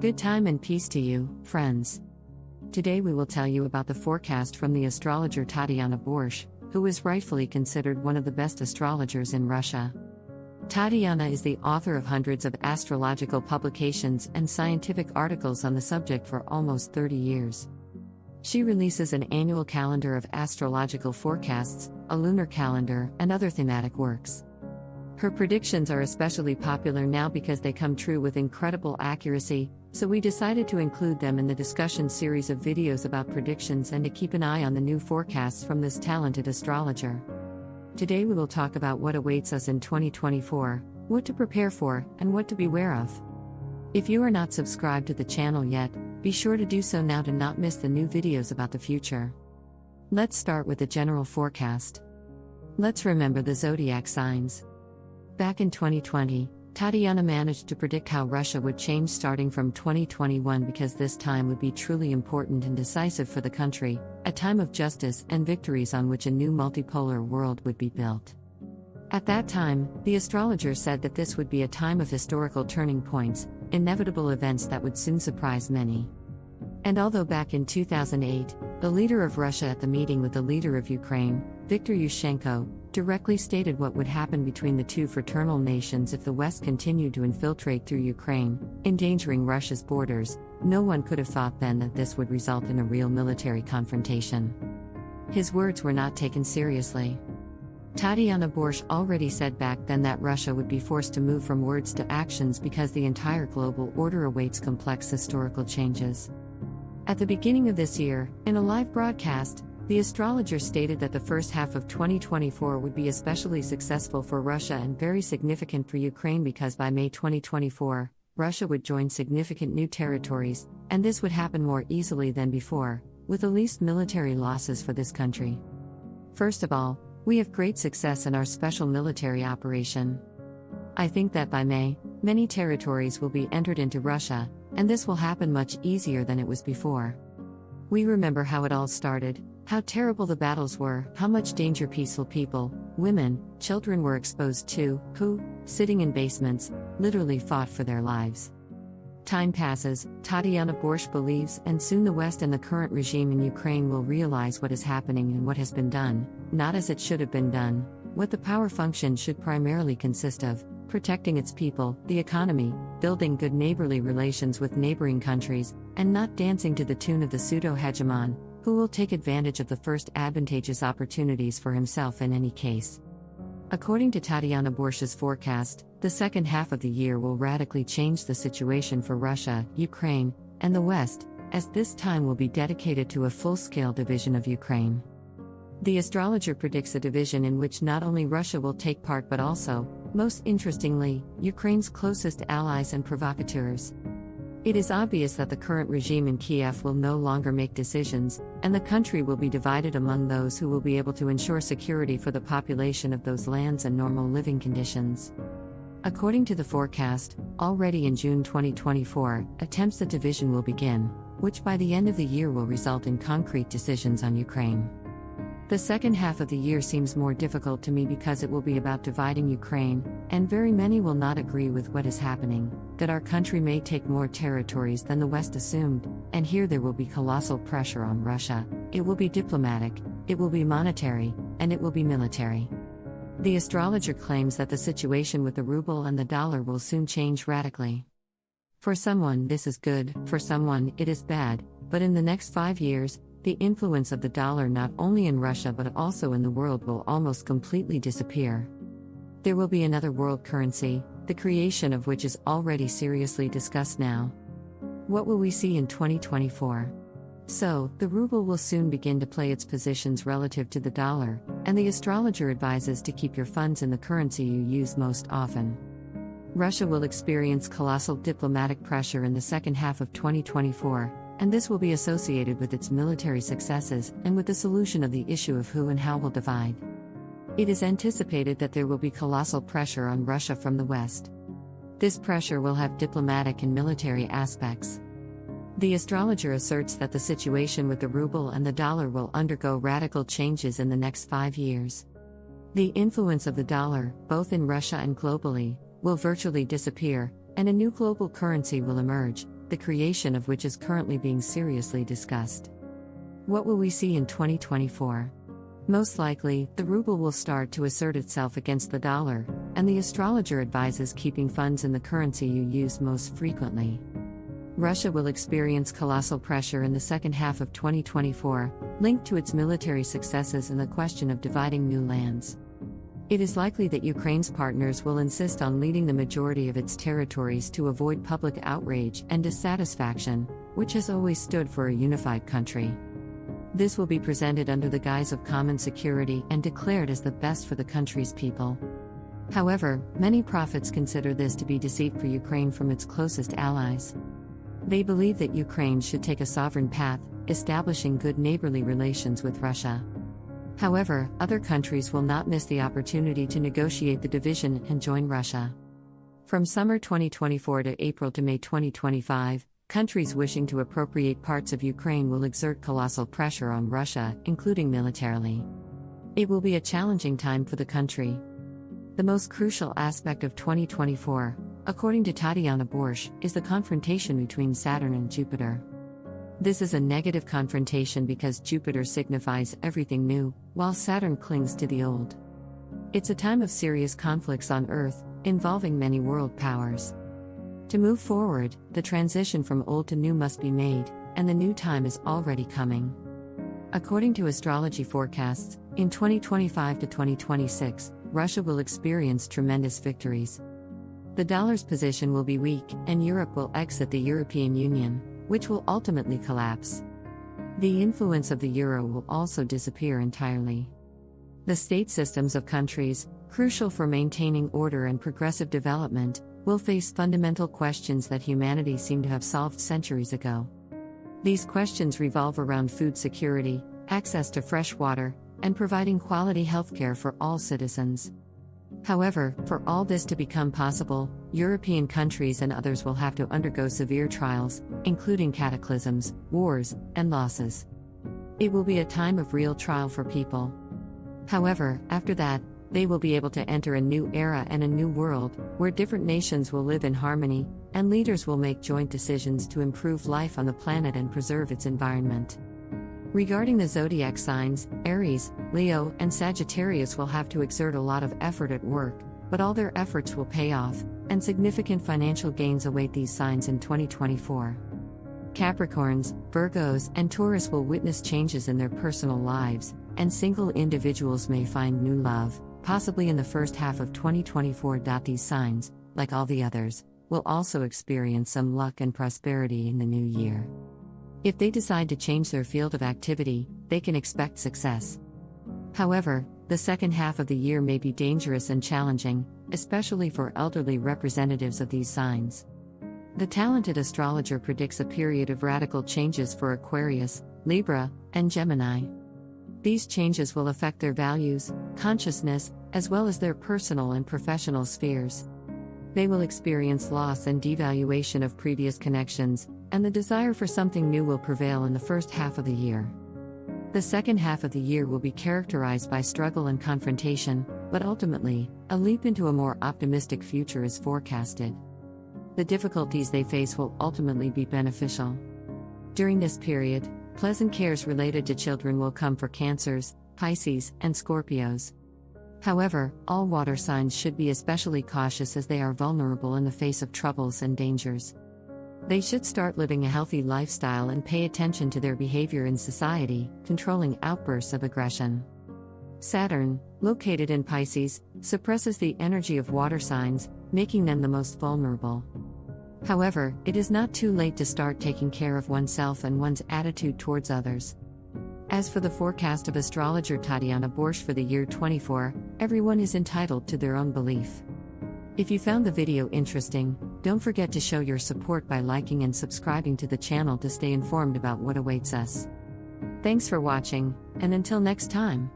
Good time and peace to you, friends. Today we will tell you about the forecast from the astrologer Tatiana Borsch, who is rightfully considered one of the best astrologers in Russia. Tatiana is the author of hundreds of astrological publications and scientific articles on the subject for almost 30 years. She releases an annual calendar of astrological forecasts, a lunar calendar, and other thematic works. Her predictions are especially popular now because they come true with incredible accuracy, so we decided to include them in the discussion series of videos about predictions and to keep an eye on the new forecasts from this talented astrologer. Today we will talk about what awaits us in 2024, what to prepare for, and what to beware of. If you are not subscribed to the channel yet, be sure to do so now to not miss the new videos about the future. Let's start with the general forecast. Let's remember the zodiac signs. Back in 2020, Tatiana managed to predict how Russia would change starting from 2021 because this time would be truly important and decisive for the country, a time of justice and victories on which a new multipolar world would be built. At that time, the astrologer said that this would be a time of historical turning points, inevitable events that would soon surprise many. And although back in 2008, the leader of Russia at the meeting with the leader of Ukraine, Viktor Yushchenko, directly stated what would happen between the two fraternal nations if the West continued to infiltrate through Ukraine, endangering Russia's borders, no one could have thought then that this would result in a real military confrontation. His words were not taken seriously. Tatiana Borsch already said back then that Russia would be forced to move from words to actions because the entire global order awaits complex historical changes. At the beginning of this year, in a live broadcast, the astrologer stated that the first half of 2024 would be especially successful for Russia and very significant for Ukraine because by May 2024, Russia would join significant new territories, and this would happen more easily than before, with the least military losses for this country. First of all, we have great success in our special military operation. I think that by May, many territories will be entered into Russia, and this will happen much easier than it was before. We remember how it all started, how terrible the battles were, how much danger peaceful people, women, children were exposed to, who, sitting in basements, literally fought for their lives. Time passes, Tatiana Borsch believes, and soon the West and the current regime in Ukraine will realize what is happening and what has been done, not as it should have been done, what the power function should primarily consist of, protecting its people, the economy, building good neighborly relations with neighboring countries, and not dancing to the tune of the pseudo-hegemon, who will take advantage of the first advantageous opportunities for himself in any case. According to Tatiana Borsch's forecast, the second half of the year will radically change the situation for Russia, Ukraine, and the West, as this time will be dedicated to a full-scale division of Ukraine. The astrologer predicts a division in which not only Russia will take part but also, most interestingly, Ukraine's closest allies and provocateurs. It is obvious that the current regime in Kiev will no longer make decisions, and the country will be divided among those who will be able to ensure security for the population of those lands and normal living conditions. According to the forecast, already in June 2024, attempts at division will begin, which by the end of the year will result in concrete decisions on Ukraine. The second half of the year seems more difficult to me because it will be about dividing Ukraine, and very many will not agree with what is happening, that our country may take more territories than the West assumed, and here there will be colossal pressure on Russia, it will be diplomatic, it will be monetary, and it will be military. The astrologer claims that the situation with the ruble and the dollar will soon change radically. For someone this is good, for someone it is bad, but in the next 5 years, the influence of the dollar not only in Russia but also in the world will almost completely disappear. There will be another world currency, the creation of which is already seriously discussed now. What will we see in 2024? So, the ruble will soon begin to play its positions relative to the dollar, and the astrologer advises to keep your funds in the currency you use most often. Russia will experience colossal diplomatic pressure in the second half of 2024, and this will be associated with its military successes and with the solution of the issue of who and how will divide. It is anticipated that there will be colossal pressure on Russia from the West. This pressure will have diplomatic and military aspects. The astrologer asserts that the situation with the ruble and the dollar will undergo radical changes in the next 5 years. The influence of the dollar, both in Russia and globally, will virtually disappear, and a new global currency will emerge, the creation of which is currently being seriously discussed. What will we see in 2024? Most likely, the ruble will start to assert itself against the dollar, and the astrologer advises keeping funds in the currency you use most frequently. Russia will experience colossal pressure in the second half of 2024, linked to its military successes and the question of dividing new lands. It is likely that Ukraine's partners will insist on leading the majority of its territories to avoid public outrage and dissatisfaction, which has always stood for a unified country. This will be presented under the guise of common security and declared as the best for the country's people. However, many prophets consider this to be deceit for Ukraine from its closest allies. They believe that Ukraine should take a sovereign path, establishing good neighborly relations with Russia. However, other countries will not miss the opportunity to negotiate the division and join Russia. From summer 2024 to April to May 2025, countries wishing to appropriate parts of Ukraine will exert colossal pressure on Russia, including militarily. It will be a challenging time for the country. The most crucial aspect of 2024, according to Tatiana Borsch, is the confrontation between Saturn and Jupiter. This is a negative confrontation because Jupiter signifies everything new, while Saturn clings to the old. It's a time of serious conflicts on Earth, involving many world powers. To move forward, the transition from old to new must be made, and the new time is already coming. According to astrology forecasts, in 2025 to 2026, Russia will experience tremendous victories. The dollar's position will be weak, and Europe will exit the European Union, which will ultimately collapse. The influence of the euro will also disappear entirely. The state systems of countries, crucial for maintaining order and progressive development, will face fundamental questions that humanity seemed to have solved centuries ago. These questions revolve around food security, access to fresh water, and providing quality healthcare for all citizens. However, for all this to become possible, European countries and others will have to undergo severe trials, including cataclysms, wars, and losses. It will be a time of real trial for people. However, after that, they will be able to enter a new era and a new world, where different nations will live in harmony, and leaders will make joint decisions to improve life on the planet and preserve its environment. Regarding the zodiac signs, Aries, Leo, and Sagittarius will have to exert a lot of effort at work, but all their efforts will pay off, and significant financial gains await these signs in 2024. Capricorns, Virgos, and Taurus will witness changes in their personal lives, and single individuals may find new love, possibly in the first half of 2024. These signs, like all the others, will also experience some luck and prosperity in the new year. If they decide to change their field of activity, they can expect success. However, the second half of the year may be dangerous and challenging, especially for elderly representatives of these signs. The talented astrologer predicts a period of radical changes for Aquarius, Libra, and Gemini. These changes will affect their values, consciousness, as well as their personal and professional spheres. They will experience loss and devaluation of previous connections, and the desire for something new will prevail in the first half of the year. The second half of the year will be characterized by struggle and confrontation, but ultimately, a leap into a more optimistic future is forecasted. The difficulties they face will ultimately be beneficial. During this period, pleasant cares related to children will come for Cancers, Pisces, and Scorpios. However, all water signs should be especially cautious as they are vulnerable in the face of troubles and dangers. They should start living a healthy lifestyle and pay attention to their behavior in society, controlling outbursts of aggression. Saturn, located in Pisces, suppresses the energy of water signs, making them the most vulnerable. However, it is not too late to start taking care of oneself and one's attitude towards others. As for the forecast of astrologer Tatiana Borsch for the year 24, everyone is entitled to their own belief. If you found the video interesting, don't forget to show your support by liking and subscribing to the channel to stay informed about what awaits us. Thanks for watching, and until next time.